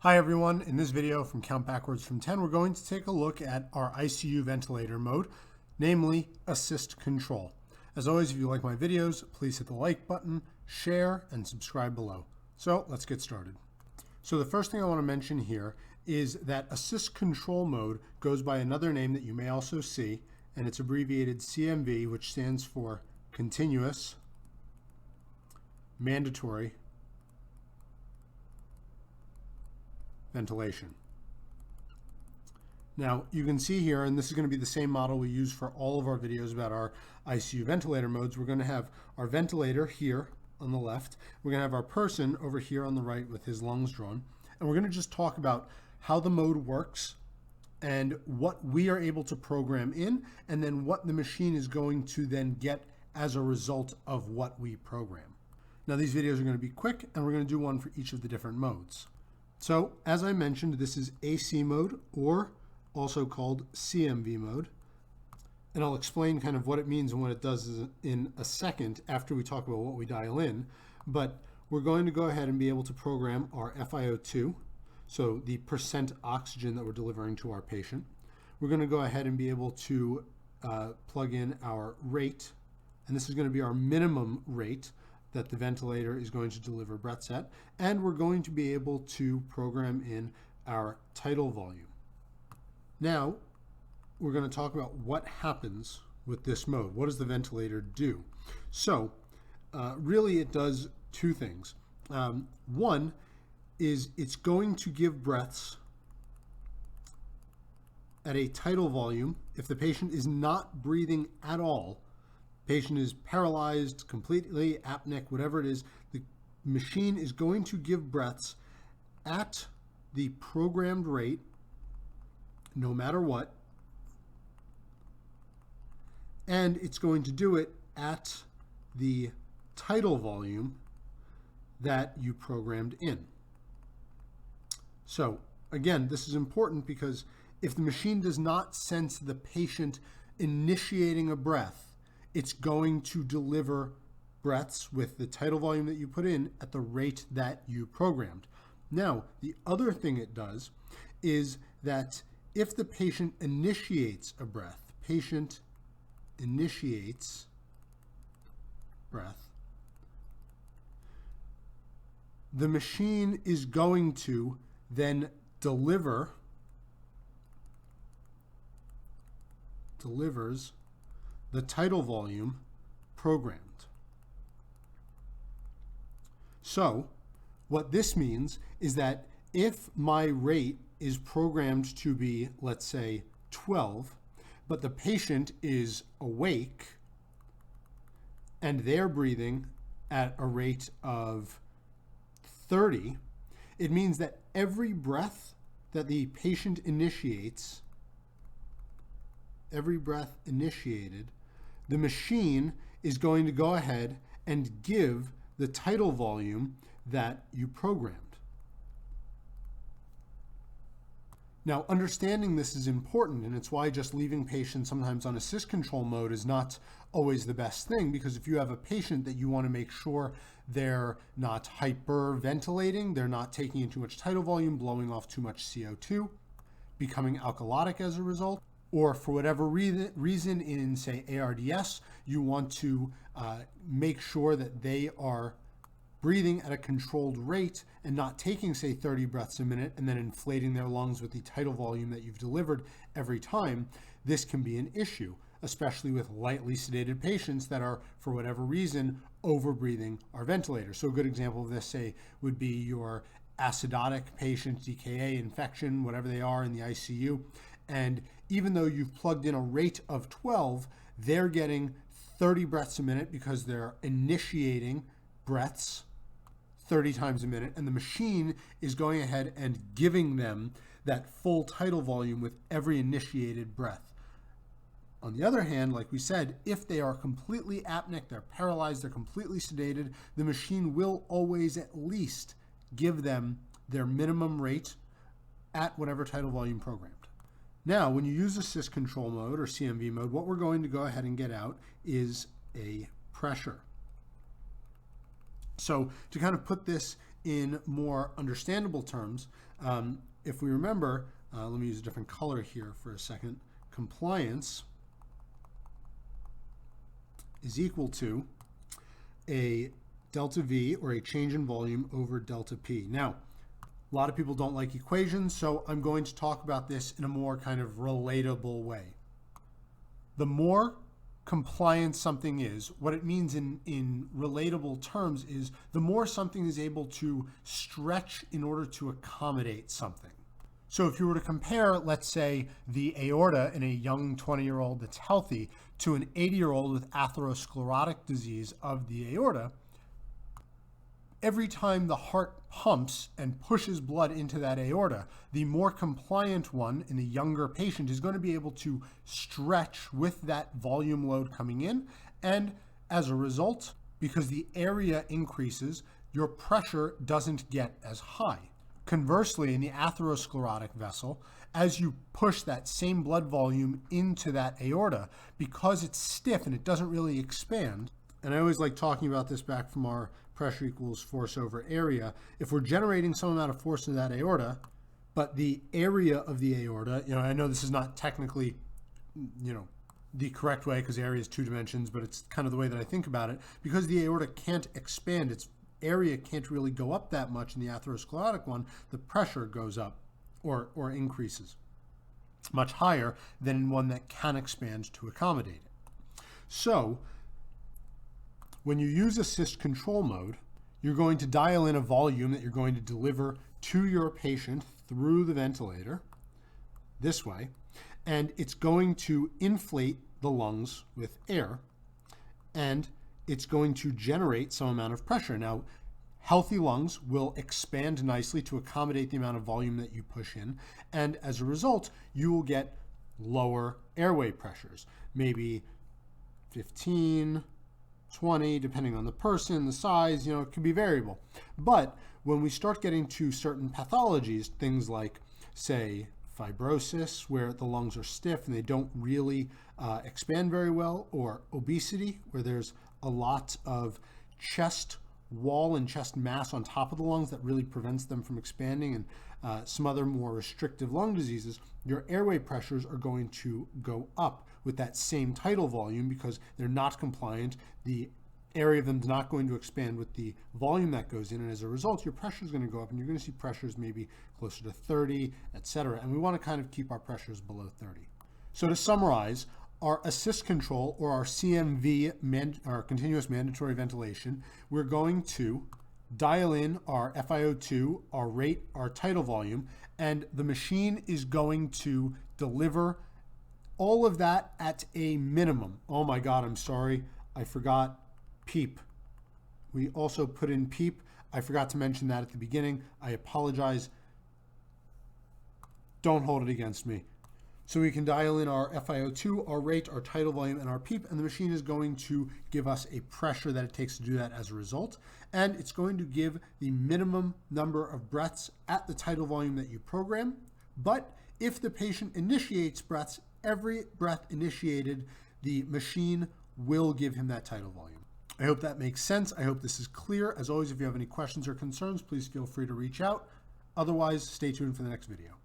Hi everyone, in this video from Count Backwards from 10, we're going to take a look at our ICU ventilator mode, namely assist control. As always, if you like my videos, please hit the like button, share, and subscribe below. So let's get started. So the first thing I want to mention here is that assist control mode goes by another name that you may also see, and it's abbreviated CMV, which stands for Continuous Mandatory Ventilation. Now you can see here, and this is going to be the same model we use for all of our videos about our ICU ventilator modes. We're going to have our ventilator here on the left. We're going to have our person over here on the right with his lungs drawn. And we're going to just talk about how the mode works and what we are able to program in, and then what the machine is going to then get as a result of what we program. Now these videos are going to be quick, and we're going to do one for each of the different modes. So, as I mentioned, this is AC mode, or also called CMV mode. And I'll explain kind of what it means and what it does in a second after we talk about what we dial in. But we're going to go ahead and be able to program our FiO2, so the percent oxygen that we're delivering to our patient. We're going to go ahead and be able to plug in our rate, and this is going to be our minimum rate that the ventilator is going to deliver breaths at, and we're going to be able to program in our tidal volume. Now, we're going to talk about what happens with this mode. What does the ventilator do? So, really it does two things. One is it's going to give breaths at a tidal volume if the patient is not breathing at all. Patient is paralyzed, completely apneic, whatever it is, the machine is going to give breaths at the programmed rate, no matter what, and it's going to do it at the tidal volume that you programmed in. So again, this is important because if the machine does not sense the patient initiating a breath, it's going to deliver breaths with the tidal volume that you put in at the rate that you programmed. Now, the other thing it does is that if the patient initiates a breath, patient initiates breath, the machine is going to then delivers the tidal volume programmed. So what this means is that if my rate is programmed to be, let's say, 12, but the patient is awake and they're breathing at a rate of 30, it means that every breath that the patient initiates, every breath initiated, the machine is going to go ahead and give the tidal volume that you programmed. Now, understanding this is important, and it's why just leaving patients sometimes on assist control mode is not always the best thing, because if you have a patient that you want to make sure they're not hyperventilating, they're not taking in too much tidal volume, blowing off too much CO2, becoming alkalotic as a result, or for whatever reason in, say, ARDS, you want to make sure that they are breathing at a controlled rate and not taking, say, 30 breaths a minute and then inflating their lungs with the tidal volume that you've delivered every time, this can be an issue, especially with lightly sedated patients that are, for whatever reason, overbreathing our ventilator. So a good example of this, say, would be your acidotic patient, DKA, infection, whatever they are in the ICU. And even though you've plugged in a rate of 12, they're getting 30 breaths a minute because they're initiating breaths 30 times a minute, and the machine is going ahead and giving them that full tidal volume with every initiated breath. On the other hand, like we said, if they are completely apneic, they're paralyzed, they're completely sedated, the machine will always at least give them their minimum rate at whatever tidal volume programmed. Now, when you use assist control mode or CMV mode, what we're going to go ahead and get out is a pressure. So to kind of put this in more understandable terms, if we remember, let me use a different color here for a second, compliance is equal to a delta V, or a change in volume, over delta P. Now, a lot of people don't like equations, so I'm going to talk about this in a more kind of relatable way. The more compliant something is, what it means in relatable terms is the more something is able to stretch in order to accommodate something. So if you were to compare, let's say, the aorta in a young 20-year-old that's healthy to an 80-year-old with atherosclerotic disease of the aorta, every time the heart pumps and pushes blood into that aorta, the more compliant one in the younger patient is going to be able to stretch with that volume load coming in. And as a result, because the area increases, your pressure doesn't get as high. Conversely, in the atherosclerotic vessel, as you push that same blood volume into that aorta, because it's stiff and it doesn't really expand, and I always like talking about this back from our pressure equals force over area. If we're generating some amount of force in that aorta, but the area of the aorta, I know this is not technically, the correct way because area is 2 dimensions, but it's kind of the way that I think about it. Because the aorta can't expand, its area can't really go up that much in the atherosclerotic one, the pressure goes up or increases much higher than in one that can expand to accommodate it. So when you use assist control mode, you're going to dial in a volume that you're going to deliver to your patient through the ventilator this way, and it's going to inflate the lungs with air, and it's going to generate some amount of pressure. Now, healthy lungs will expand nicely to accommodate the amount of volume that you push in, and as a result, you will get lower airway pressures, maybe 15, 20, depending on the person, the size, it can be variable. But when we start getting to certain pathologies, things like, say, fibrosis, where the lungs are stiff and they don't really expand very well, or obesity, where there's a lot of chest wall and chest mass on top of the lungs that really prevents them from expanding, and some other more restrictive lung diseases, your airway pressures are going to go up with that same tidal volume because they're not compliant. The area of them is not going to expand with the volume that goes in, and as a result, your pressure is going to go up, and you're going to see pressures maybe closer to 30, etc. And we want to kind of keep our pressures below 30. So to summarize, our assist control, or our CMV, our continuous mandatory ventilation, we're going to dial in our FiO2, our rate, our tidal volume, and the machine is going to deliver all of that at a minimum. Oh my God, I'm sorry, I forgot PEEP. We also put in PEEP. I forgot to mention that at the beginning. I apologize. Don't hold it against me. So we can dial in our FiO2, our rate, our tidal volume, and our PEEP, and the machine is going to give us a pressure that it takes to do that as a result. And it's going to give the minimum number of breaths at the tidal volume that you program. But if the patient initiates breaths, every breath initiated, the machine will give him that tidal volume. I hope that makes sense. I hope this is clear. As always, if you have any questions or concerns, please feel free to reach out. Otherwise, stay tuned for the next video.